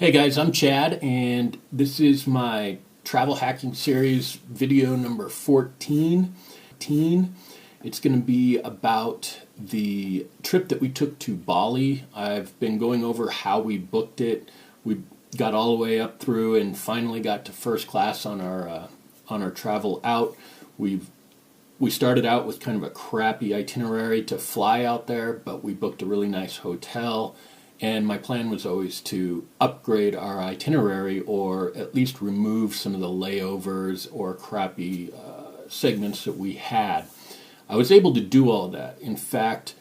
Hey guys, I'm Chad, and this is my travel hacking series, video number 14. It's going to be about the trip that we took to Bali. I've been going over how we booked it. We got all the way up through and finally got to first class on our travel out. We started out with kind of a crappy itinerary to fly out there, but we booked a really nice hotel. And my plan was always to upgrade our itinerary or at least remove some of the layovers or crappy segments that we had. I was able to do all that. In fact,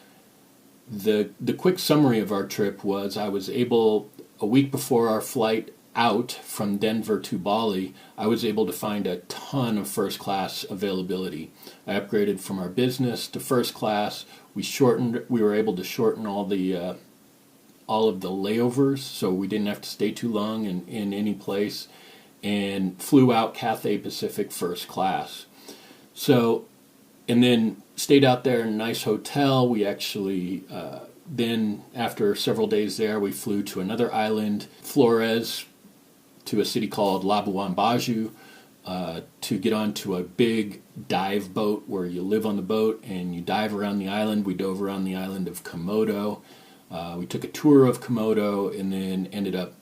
the quick summary of our trip was I was able, a week before our flight out from Denver to Bali, I was able to find a ton of first class availability. I upgraded from our business to first class. We were able to shorten all of the layovers, so we didn't have to stay too long in any place, and flew out Cathay Pacific first class. So, and then stayed out there in a nice hotel. We actually, then after several days there, we flew to another island, Flores, to a city called Labuan, Bajo, to get onto a big dive boat where you live on the boat and you dive around the island. We dove around the island of Komodo. We took a tour of Komodo and then ended up,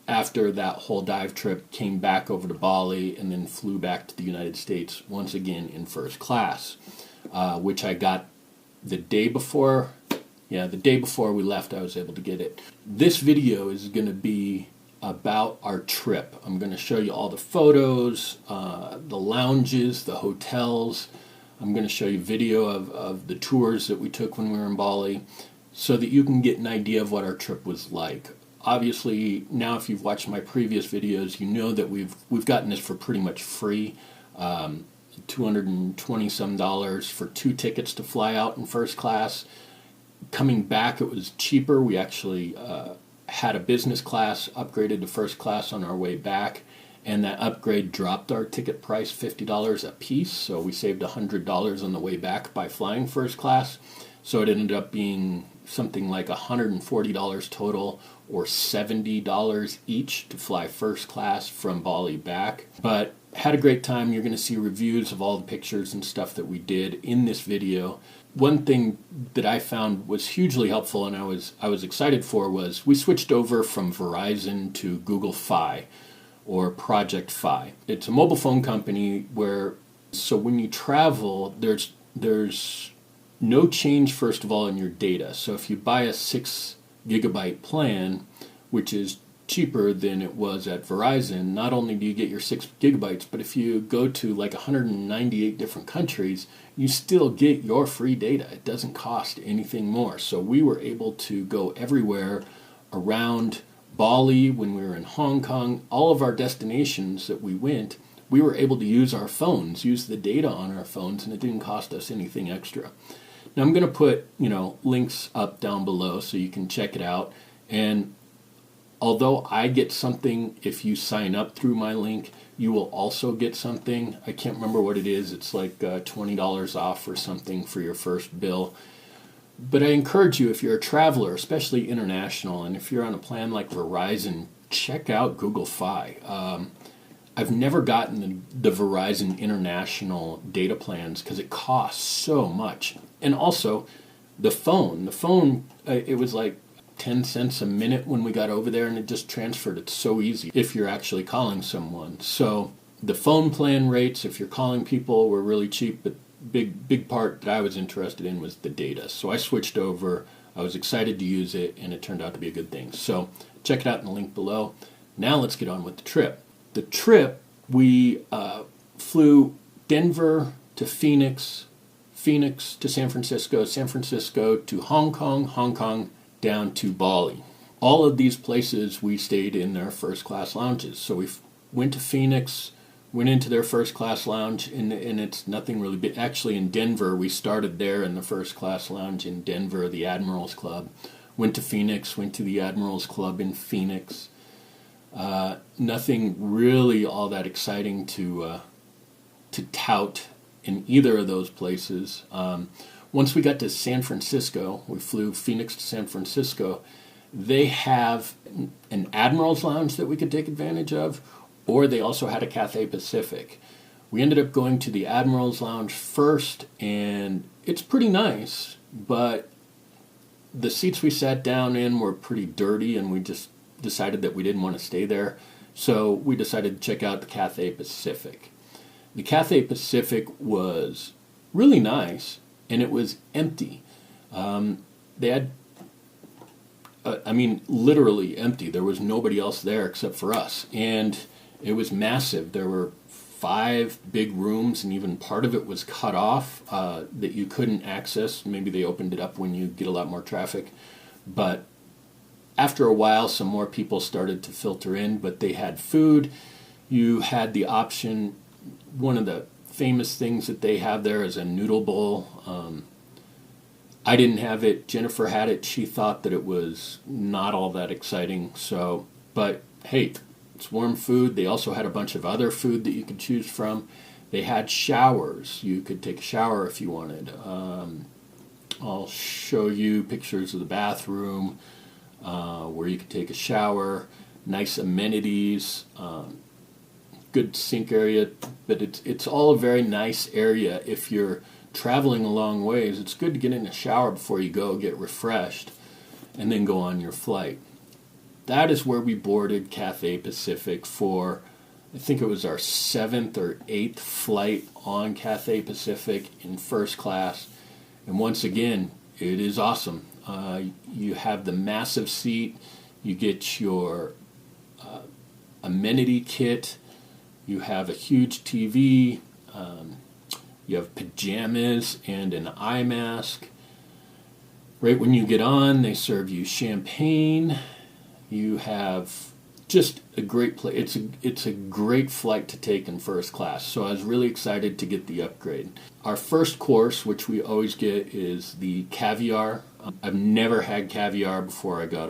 after that whole dive trip, came back over to Bali and then flew back to the United States once again in first class, which I got the day before. Yeah, the day before we left, I was able to get it. This video is going to be about our trip. I'm going to show you all the photos, the lounges, the hotels. I'm going to show you video of the tours that we took when we were in Bali, so that you can get an idea of what our trip was like. Obviously, now if you've watched my previous videos, you know that we've gotten this for pretty much free. $220 some for 2 tickets to fly out in first class. Coming back, it was cheaper. We actually had a business class, upgraded to first class on our way back, and that upgrade dropped our ticket price $50 a piece, so we saved $100 on the way back by flying first class. So it ended up being something like $140 total, or $70 each to fly first class from Bali back. But had a great time. You're going to see reviews of all the pictures and stuff that we did in this video. One thing that I found was hugely helpful and I was excited for was we switched over from Verizon to Google Fi, or Project Fi. It's a mobile phone company so when you travel, there's no change, first of all, in your data. So if you buy a 6 gigabyte plan, which is cheaper than it was at Verizon, not only do you get your 6 gigabytes, but if you go to like 198 different countries, you still get your free data. It doesn't cost anything more. So we were able to go everywhere around Bali, when we were in Hong Kong, all of our destinations that we went, we were able to use our phones, use the data on our phones, and it didn't cost us anything extra. Now I'm going to put, links up down below so you can check it out. And although I get something if you sign up through my link, you will also get something. I can't remember what it is. It's like $20 off or something for your first bill. But I encourage you, if you're a traveler, especially international, and if you're on a plan like Verizon, check out Google Fi. I've never gotten the Verizon international data plans because it costs so much. And also, the phone, it was like 10 cents a minute when we got over there, and it just transferred. It's so easy if you're actually calling someone. So the phone plan rates, if you're calling people, were really cheap, but big part that I was interested in was the data. So I switched over. I was excited to use it, and it turned out to be a good thing. So check it out in the link below. Now let's get on with the trip. The trip, we flew Denver to Phoenix to San Francisco to Hong Kong down to Bali. All of these places we stayed in their first class lounges. So we went to Phoenix, went into their first class lounge, and it's nothing really big. Actually, in Denver, we started there in the first class lounge in Denver, the Admirals Club. Went to Phoenix, went to the Admirals Club in Phoenix. Nothing really all that exciting to tout in either of those places. Once we got to San Francisco, we flew Phoenix to San Francisco, they have an Admirals lounge that we could take advantage of, or they also had a Cathay Pacific. We ended up going to the Admirals lounge first, and it's pretty nice, but the seats we sat down in were pretty dirty, and we just decided that we didn't want to stay there. So we decided to check out the Cathay Pacific. The Cathay Pacific was really nice, and it was empty. They had, literally empty. There was nobody else there except for us. And it was massive. There were 5 big rooms, and even part of it was cut off that you couldn't access. Maybe they opened it up when you get a lot more traffic. But after a while, some more people started to filter in, but they had food. You had the option. One of the famous things that they have there is a noodle bowl. I didn't have it. Jennifer had it. She thought that it was not all that exciting. So, but hey, it's warm food. They also had a bunch of other food that you could choose from. They had showers. You could take a shower if you wanted. I'll show you pictures of the bathroom where you could take a shower. Nice amenities. Good sink area. But it's all a very nice area. If you're traveling a long ways, it's good to get in a shower before you go, get refreshed, and then go on your flight. That is where we boarded Cathay Pacific for, I think it was our 7th or 8th flight on Cathay Pacific in first class. And once again, it is awesome. You have the massive seat. You get your amenity kit. You have a huge TV. You have pajamas and an eye mask. Right when you get on, they serve you champagne. You have just a great place. It's a great flight to take in first class. So I was really excited to get the upgrade. Our first course, which we always get, is the caviar. I've never had caviar before I got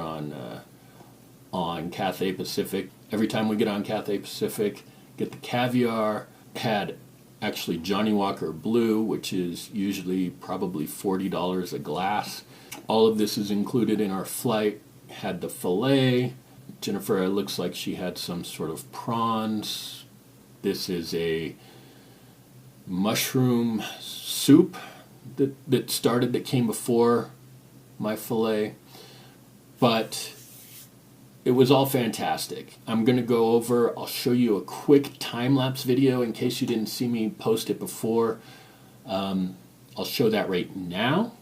on Cathay Pacific. Every time we get on Cathay Pacific, get the caviar. Had actually Johnny Walker Blue, which is usually probably $40 a glass. All of this is included in our flight. Had the filet. Jennifer, it looks like she had some sort of prawns. This is a mushroom soup that came before my filet. But it was all fantastic. I'm going to go over, I'll show you a quick time-lapse video in case you didn't see me post it before. I'll show that right now.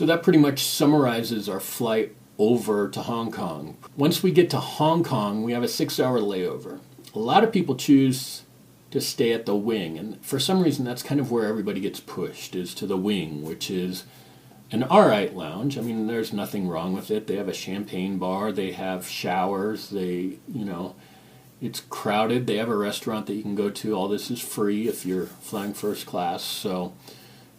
that pretty much summarizes our flight over to Hong Kong. Once we get to Hong Kong, we have a 6-hour layover. A lot of people choose to stay at the wing, and for some reason that's kind of where everybody gets pushed, is to the wing, which is an alright lounge. I mean, there's nothing wrong with it. They have a champagne bar, they have showers, it's crowded. They have a restaurant that you can go to. All this is free if you're flying first class. So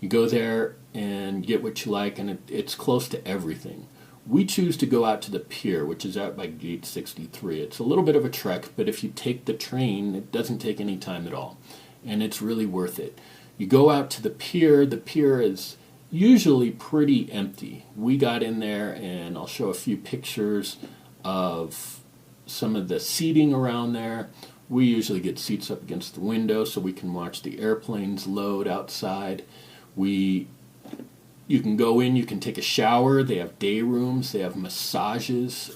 you go there and get what you like, and it's close to everything. We choose to go out to the Pier, which is out by gate 63. It's a little bit of a trek, but if you take the train, it doesn't take any time at all, and it's really worth it. You go out to the Pier. The Pier is usually pretty empty. We got in there, and I'll show a few pictures of some of the seating around there. We usually get seats up against the window so we can watch the airplanes load outside. You can go in, you can take a shower. They have day rooms, they have massages.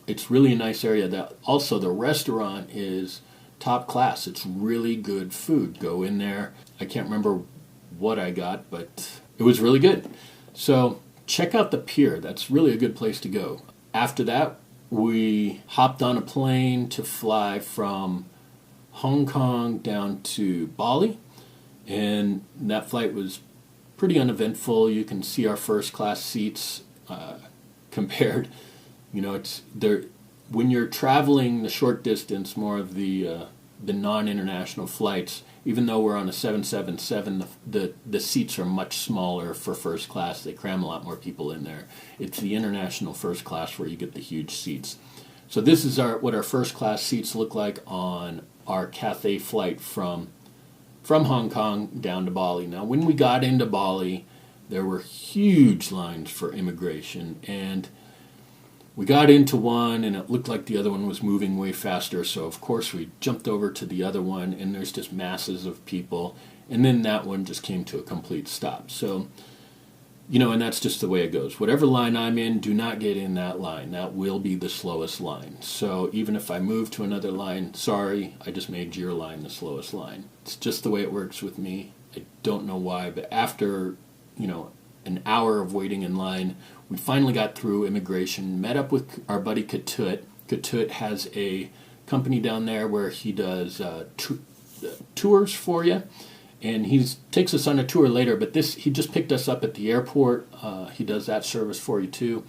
It's really a nice area. Also, the restaurant is top class. It's really good food. Go in there. I can't remember what I got, but it was really good. So check out the Pier. That's really a good place to go. After that, we hopped on a plane to fly from Hong Kong down to Bali, and that flight was pretty uneventful. You can see our first class seats compared. It's there when you're traveling the short distance, more of the non-international flights. Even though we're on a 777, the seats are much smaller for first class. They cram a lot more people in there. It's the international first class where you get the huge seats. So this is what our first class seats look like on our Cathay flight from Hong Kong down to Bali. Now, when we got into Bali, there were huge lines for immigration, and we got into one, and it looked like the other one was moving way faster, so of course we jumped over to the other one, and there's just masses of people, and then that one just came to a complete stop. So, and that's just the way it goes. Whatever line I'm in, do not get in that line. That will be the slowest line. So even if I move to another line, sorry, I just made your line the slowest line. It's just the way it works with me. I don't know why, but after, an hour of waiting in line, we finally got through immigration, met up with our buddy Katut. Katut has a company down there where he does tours for you, and he takes us on a tour later, but he just picked us up at the airport. He does that service for you too.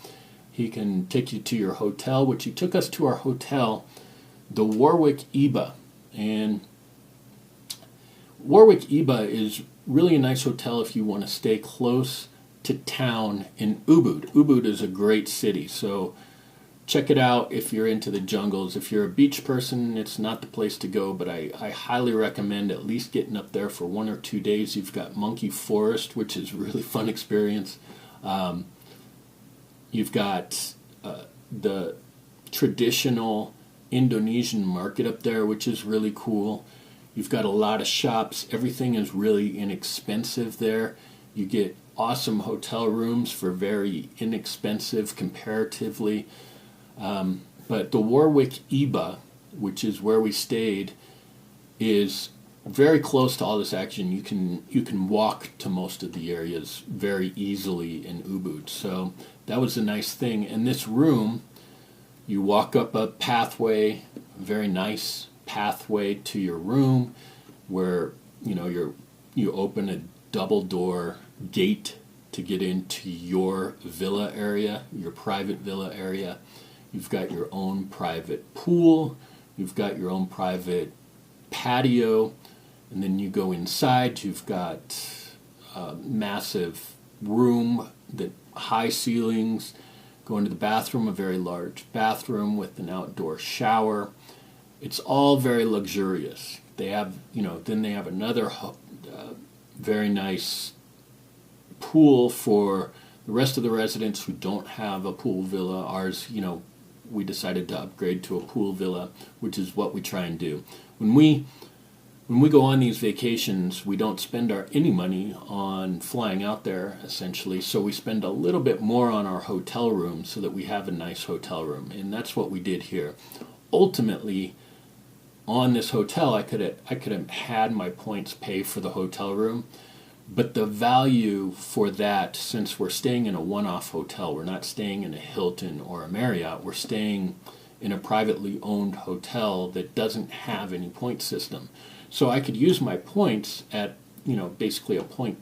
He can take you to your hotel, which he took us to our hotel, the Warwick Ibah. And Warwick Ibah is really a nice hotel if you want to stay close to town in Ubud. Ubud is a great city, so check it out if you're into the jungles. If you're a beach person, it's not the place to go, but I highly recommend at least getting up there for 1 or 2 days. You've got Monkey Forest, which is a really fun experience. You've got the traditional Indonesian market up there, which is really cool. You've got a lot of shops. Everything is really inexpensive there. You get awesome hotel rooms for very inexpensive comparatively. But the Warwick Ibah, which is where we stayed, is very close to all this action. You can walk to most of the areas very easily in Ubud. So that was a nice thing. And this room, you walk up a pathway, very nice pathway to your room, where you open a double door gate to get into your villa area, your private villa area. You've got your own private pool, you've got your own private patio, and then you go inside. You've got a massive room, high ceilings. Go into the bathroom, a very large bathroom with an outdoor shower. It's all very luxurious. They have, then they have another very nice pool for the rest of the residents who don't have a pool villa. Ours, we decided to upgrade to a pool villa, which is what we try and do. When we go on these vacations, we don't spend any money on flying out there, essentially, so we spend a little bit more on our hotel room so that we have a nice hotel room, and that's what we did here. Ultimately, on this hotel, I could have had my points pay for the hotel room, But the value for that, since we're staying in a one-off hotel, we're not staying in a Hilton or a Marriott, we're staying in a privately owned hotel that doesn't have any point system. So I could use my points at, basically a point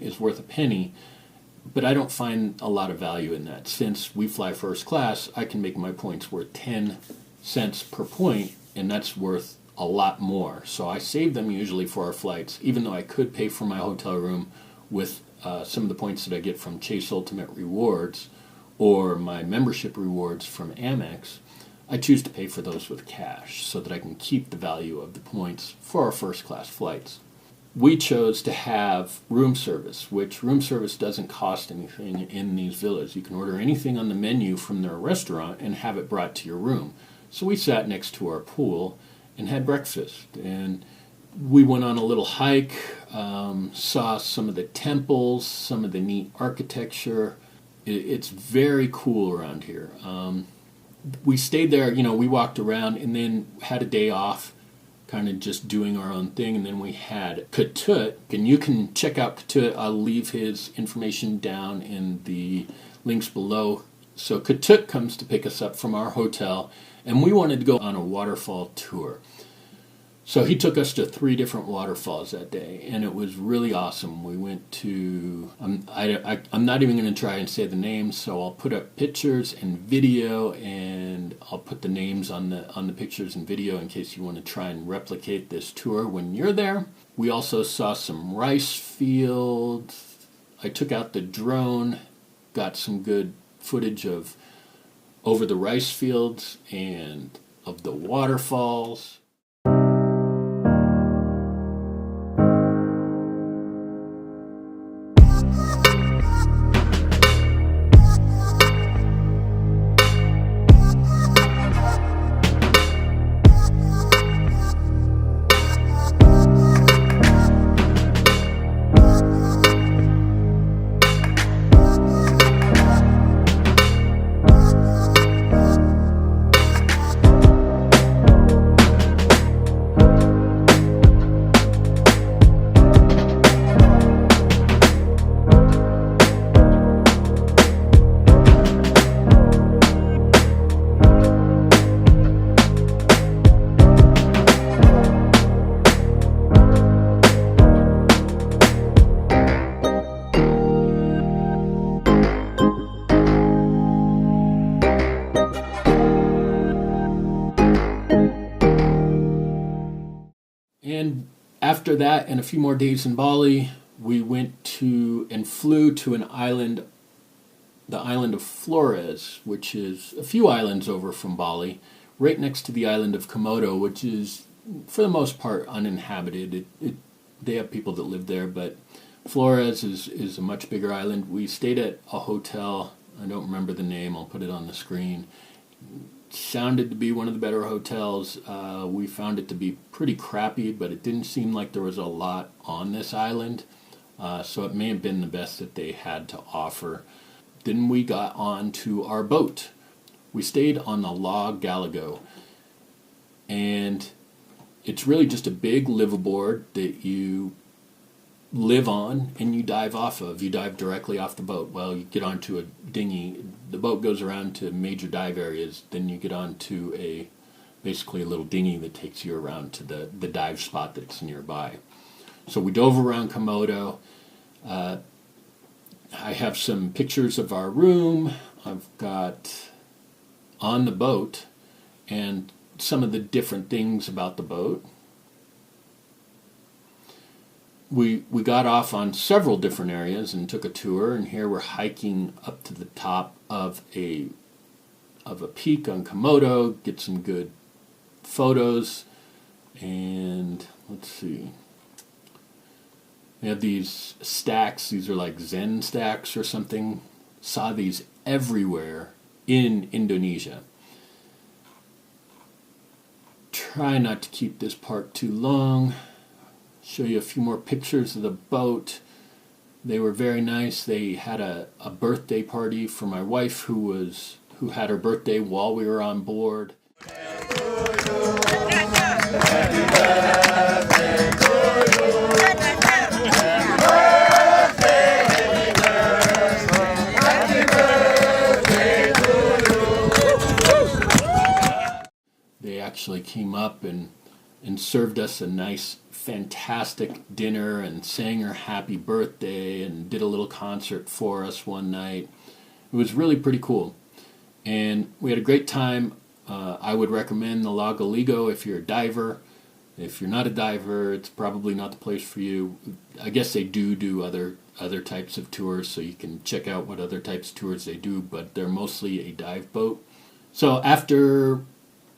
is worth a penny, but I don't find a lot of value in that. Since we fly first class, I can make my points worth 10 cents per point, and that's worth a lot more. So I save them usually for our flights, even though I could pay for my hotel room with some of the points that I get from Chase Ultimate Rewards or my membership rewards from Amex. I choose to pay for those with cash so that I can keep the value of the points for our first class flights. We chose to have room service, which room service doesn't cost anything in these villas. You can order anything on the menu from their restaurant and have it brought to your room. So we sat next to our pool and had breakfast. And we went on a little hike, saw some of the temples, some of the neat architecture. It's very cool around here. We stayed there, we walked around and then had a day off, kind of just doing our own thing. And then we had Kuta, and you can check out Kuta. I'll leave his information down in the links below. So Kuta comes to pick us up from our hotel, and we wanted to go on a waterfall tour. So he took us to 3 different waterfalls that day, and it was really awesome. We went to, I'm not even going to try and say the names, so I'll put up pictures and video, and I'll put the names on the pictures and video in case you want to try and replicate this tour when you're there. We also saw some rice fields. I took out the drone, got some good footage of over the rice fields and of the waterfalls. And after that, and a few more days in Bali, we went to and flew to an island, the island of Flores, which is a few islands over from Bali, right next to the island of Komodo, which is, for the most part, uninhabited. They have people that live there, but Flores is a much bigger island. We stayed at a hotel. I don't remember the name. I'll put it on the screen. Sounded to be one of the better hotels. We found it to be pretty crappy, but it didn't seem like there was a lot on this island, so it may have been the best that they had to offer. Then we got on to our boat. We stayed on the Galigo, and it's really just a big liveaboard that you live on and you dive off of. You dive directly off the boat. Well, you get onto a dinghy. The boat goes around to major dive areas. Then you get onto basically a little dinghy that takes you around to the dive spot that's nearby. So we dove around Komodo. I have some pictures of our room. I've got on the boat and some of the different things about the boat. We got off on several different areas and took a tour, and here we're hiking up to the top of a peak on Komodo, get some good photos, and let's see. We have these stacks. These are like Zen stacks or something. Saw these everywhere in Indonesia. Try not to keep this part too long. Show you a few more pictures of the boat. They were very nice. They had a birthday party for my wife who had her birthday while we were on board. Happy birthday to you. actually came up and served us a nice, fantastic dinner and sang her happy birthday and did a little concert for us one night. It was really pretty cool. And we had a great time. I would recommend the Galigo if you're a diver. If you're not a diver, it's probably not the place for you. I guess they do other types of tours, so you can check out what other types of tours they do, but they're mostly a dive boat. So after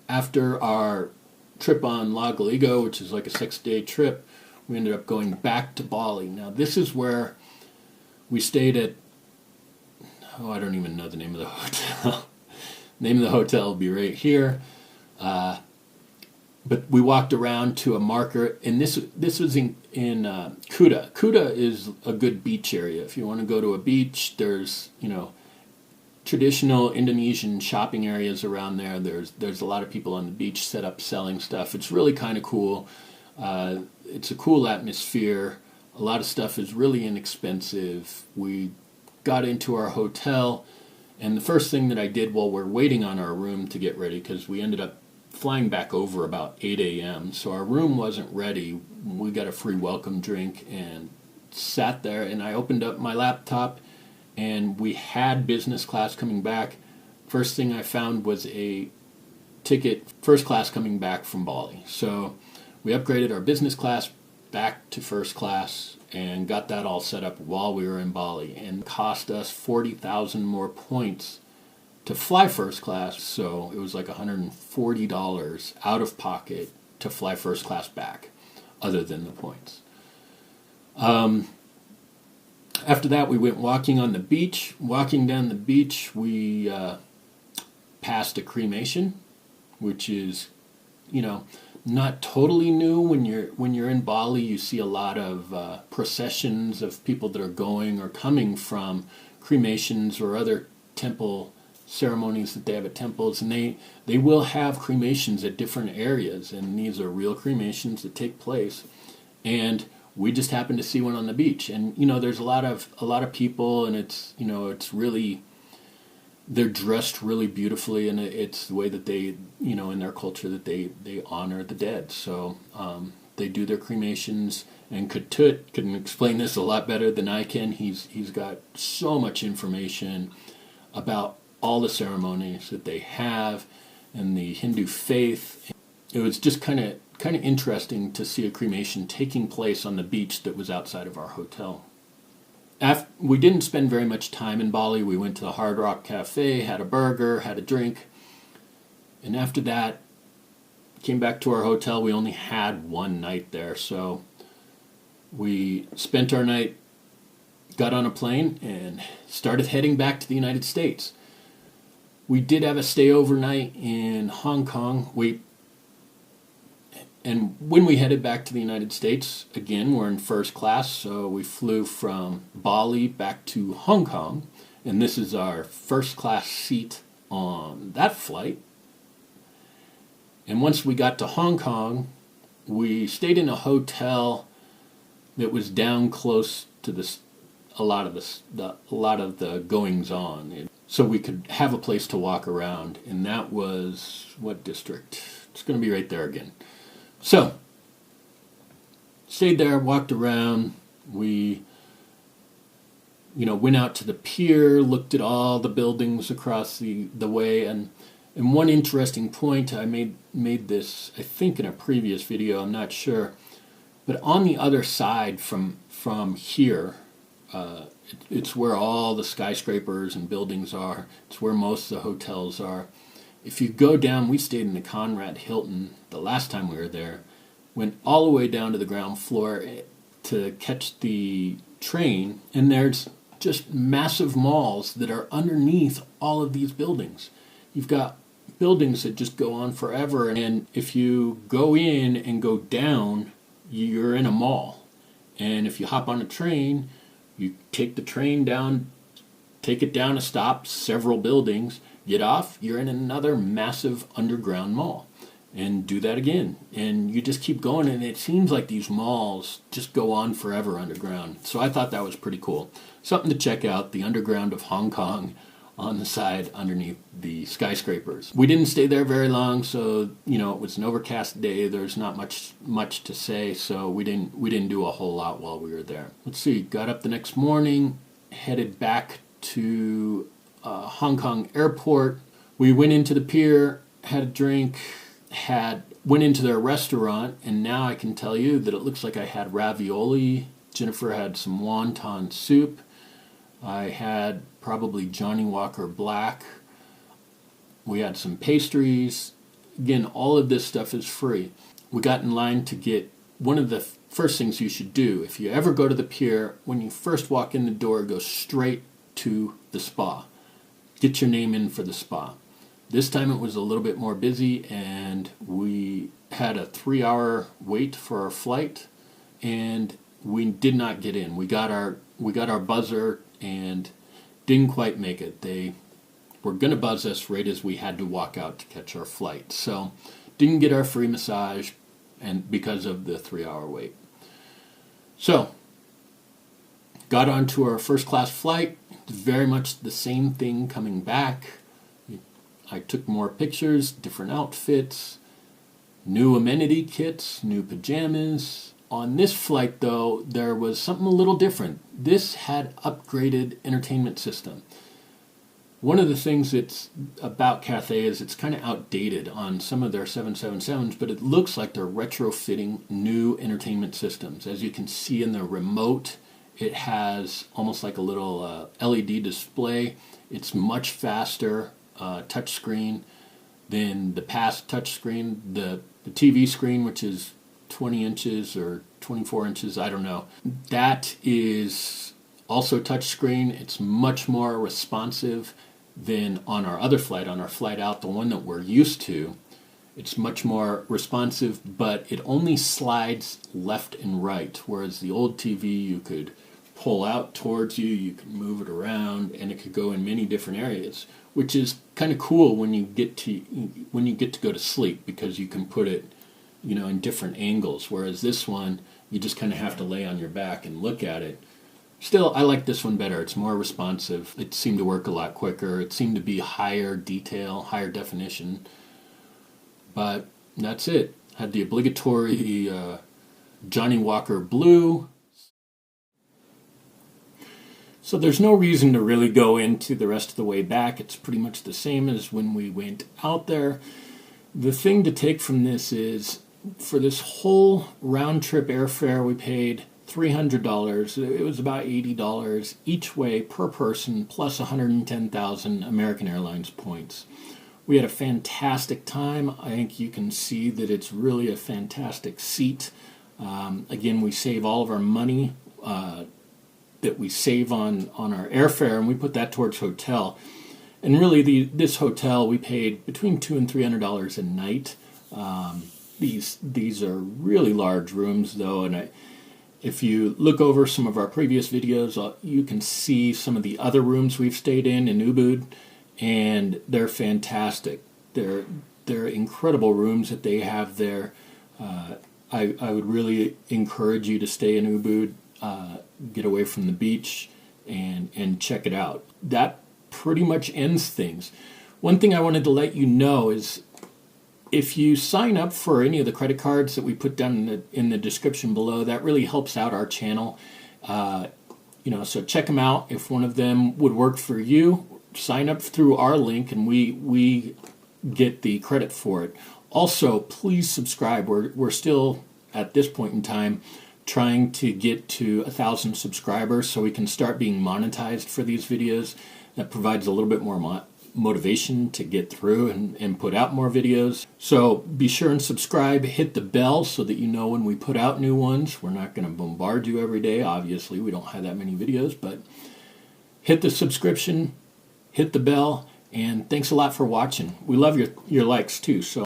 our trip on Galigo, which is like a 6-day trip, we ended up going back to Bali. Now this is where we stayed at, I don't even know the name of the hotel. Name of the hotel will be right here. But we walked around to a marker, and this was in Kuta. Kuta is a good beach area. If you want to go to a beach, there's traditional Indonesian shopping areas around there. There's a lot of people on the beach set up selling stuff. It's really kind of cool. It's a cool atmosphere. A lot of stuff is really inexpensive. We got into our hotel, and the first thing that I did while we're waiting on our room to get ready, because we ended up flying back over about 8 a.m., so our room wasn't ready. We got a free welcome drink and sat there, and I opened up my laptop, and we had business class coming back. First thing I found was a ticket, first class coming back from Bali. So we upgraded our business class back to first class and got that all set up while we were in Bali, and cost us 40,000 more points to fly first class. So it was like $140 out of pocket to fly first class back, other than the points. After that, we went walking on the beach. Walking down the beach, we passed a cremation, which is, not totally new. When you're in Bali, you see a lot of processions of people that are going or coming from cremations or other temple ceremonies that they have at temples, and they will have cremations at different areas, and these are real cremations that take place. And we just happened to see one on the beach, and there's a lot of people, and it's really, they're dressed really beautifully, and it's the way that they, in their culture, that they honor the dead. So they do their cremations, and Kutut can explain this a lot better than I can. He's got so much information about all the ceremonies that they have and the Hindu faith. It was just kind of interesting to see a cremation taking place on the beach that was outside of our hotel. We didn't spend very much time in Bali. We went to the Hard Rock Cafe, had a burger, had a drink, and after that, came back to our hotel. We only had one night there, so we spent our night, got on a plane, and started heading back to the United States. We did have a stay overnight in Hong Kong. And when we headed back to the United States, again, we're in first class, so we flew from Bali back to Hong Kong, and this is our first class seat on that flight. And once we got to Hong Kong, we stayed in a hotel that was down close to a lot of the goings on. So we could have a place to walk around, and that was, what district? It's going to be right there again. So, stayed there, walked around. We, went out to the pier, looked at all the buildings across the way, and one interesting point, I made this, I think, in a previous video, I'm not sure, but on the other side from here, it's where all the skyscrapers and buildings are. It's where most of the hotels are. If you go down, we stayed in the Conrad Hilton the last time we were there, went all the way down to the ground floor to catch the train, and there's just massive malls that are underneath all of these buildings. You've got buildings that just go on forever, and if you go in and go down, you're in a mall. And if you hop on a train, you take the train down, take it down a stop, several buildings, get off, you're in another massive underground mall. And do that again. And you just keep going, and it seems like these malls just go on forever underground. So I thought that was pretty cool. Something to check out, the underground of Hong Kong, on the side underneath the skyscrapers. We didn't stay there very long, so it was an overcast day. There's not much to say, so we didn't do a whole lot while we were there. Let's see. Got up the next morning, headed back to Hong Kong airport. We went into the pier, had a drink, went into their restaurant, and now I can tell you that it looks like I had ravioli. Jennifer had some wonton soup. I had probably Johnny Walker Black. We had some pastries. Again, all of this stuff is free. We got in line to get one of the first things you should do. If you ever go to the pier, when you first walk in the door, go straight to the spa. Get your name in for the spa. This time it was a little bit more busy, and we had a 3-hour wait for our flight, and we did not get in. We got our buzzer and didn't quite make it. They were going to buzz us right as we had to walk out to catch our flight. So didn't get our free massage and because of the 3-hour wait. So got onto our first class flight. Very much the same thing coming back. I took more pictures, different outfits, new amenity kits, new pajamas. On this flight, though, there was something a little different. This had upgraded entertainment system. One of the things that's about Cathay is it's kind of outdated on some of their 777s, but it looks like they're retrofitting new entertainment systems. As you can see in the remote, it has almost like a little LED display. It's much faster touchscreen than the past touchscreen. The TV screen, which is 20 inches or 24 inches, I don't know. That is also touchscreen. It's much more responsive than on our other flight, on our flight out, the one that we're used to. It's much more responsive, but it only slides left and right, whereas the old TV you could pull out towards you, you can move it around, and it could go in many different areas, which is kind of cool when you get to go to sleep, because you can put it in different angles, whereas this one you just kind of have to lay on your back and look at it. Still, I like this one better. It's more responsive. It seemed to work a lot quicker. It seemed to be higher detail, higher definition. But that's it. Had the obligatory Johnny Walker Blue. So there's no reason to really go into the rest of the way back. It's pretty much the same as when we went out there. The thing to take from this is, for this whole round-trip airfare, we paid $300. It was about $80 each way per person, plus 110,000 American Airlines points. We had a fantastic time. I think you can see that it's really a fantastic seat. Again, we save all of our money that we save on our airfare, and we put that towards hotel. And really, this hotel, we paid between $200 and $300 a night. These are really large rooms, though, and if you look over some of our previous videos, you can see some of the other rooms we've stayed in Ubud, and they're fantastic. They're incredible rooms that they have there. I would really encourage you to stay in Ubud, get away from the beach, and check it out. That pretty much ends things. One thing I wanted to let you know is, if you sign up for any of the credit cards that we put down in the description below, that really helps out our channel. So check them out. If one of them would work for you, sign up through our link, and we get the credit for it. Also, please subscribe. We're still, at this point in time, trying to get to 1,000 subscribers so we can start being monetized for these videos. That provides a little bit more motivation to get through and put out more videos. So be sure and subscribe, hit the bell so that you know when we put out new ones. We're not going to bombard you every day. Obviously, we don't have that many videos, but hit the subscription, hit the bell, and thanks a lot for watching. We love your likes too. So